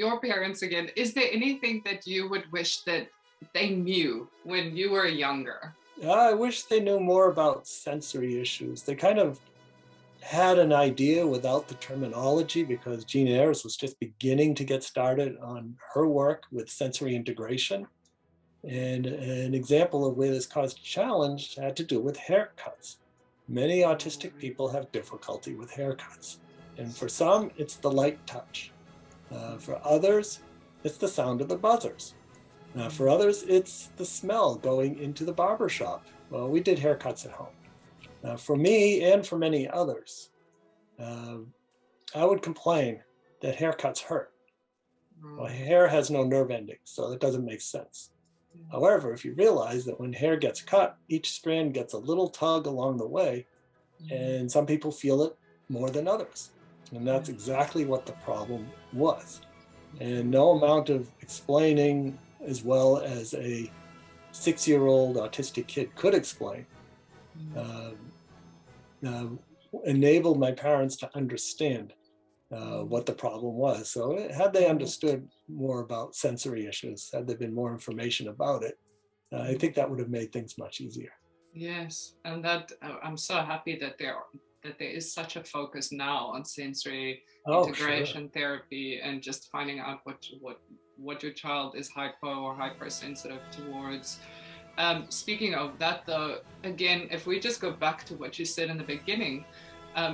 Your parents again, is there anything that you would wish that they knew when you were younger? I wish they knew more about sensory issues. They kind of had an idea without the terminology because Jean Ayres was just beginning to get started on her work with sensory integration. And an example of where this caused a challenge had to do with haircuts. Many autistic people have difficulty with haircuts. And for some, it's the light touch. For others, it's the sound of the buzzers. For others, it's the smell going into the barber shop. Well, we did haircuts at home. For me and for many others, I would complain that haircuts hurt. Well, hair has no nerve endings, so it doesn't make sense. However, if you realize that when hair gets cut, each strand gets a little tug along the way, and some people feel it more than others. And that's exactly what the problem was. And no amount of explaining as well as a 6-year-old autistic kid could explain enabled my parents to understand what the problem was. So had they understood more about sensory issues, had there been more information about it, I think that would have made things much easier. Yes, and that I'm so happy that there is such a focus now on sensory Oh, sure. integration therapy and just finding out what your child is hypo or hypersensitive towards. Speaking of that, though, again, if we just go back to what you said in the beginning,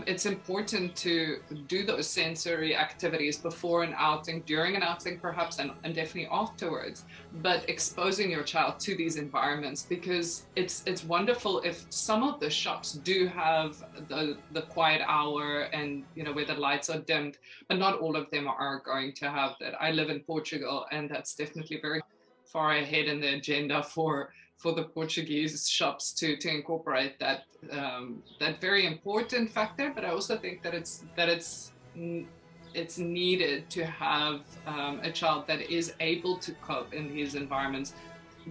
it's important to do those sensory activities before an outing, during an outing perhaps, and definitely afterwards, but exposing your child to these environments, because it's wonderful if some of the shops do have the quiet hour and, you know, where the lights are dimmed, but not all of them are going to have that. I live in Portugal, and that's definitely very far ahead in the agenda for the Portuguese shops to incorporate that that very important factor. But I also think that it's needed to have a child that is able to cope in these environments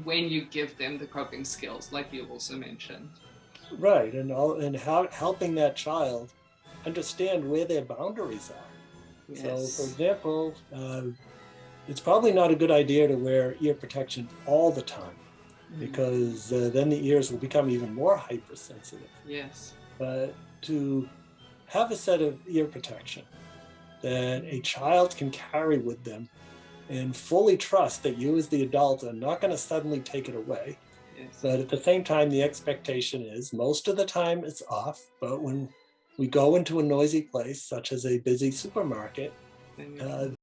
when you give them the coping skills, like you also mentioned. Right, and how helping that child understand where their boundaries are. So, for Yes. example, it's probably not a good idea to wear ear protection all the time because then the ears will become even more hypersensitive. Yes. But to have a set of ear protection that a child can carry with them and fully trust that you as the adult are not going to suddenly take it away. Yes. But at the same time, the expectation is most of the time it's off. But when we go into a noisy place, such as a busy supermarket, Then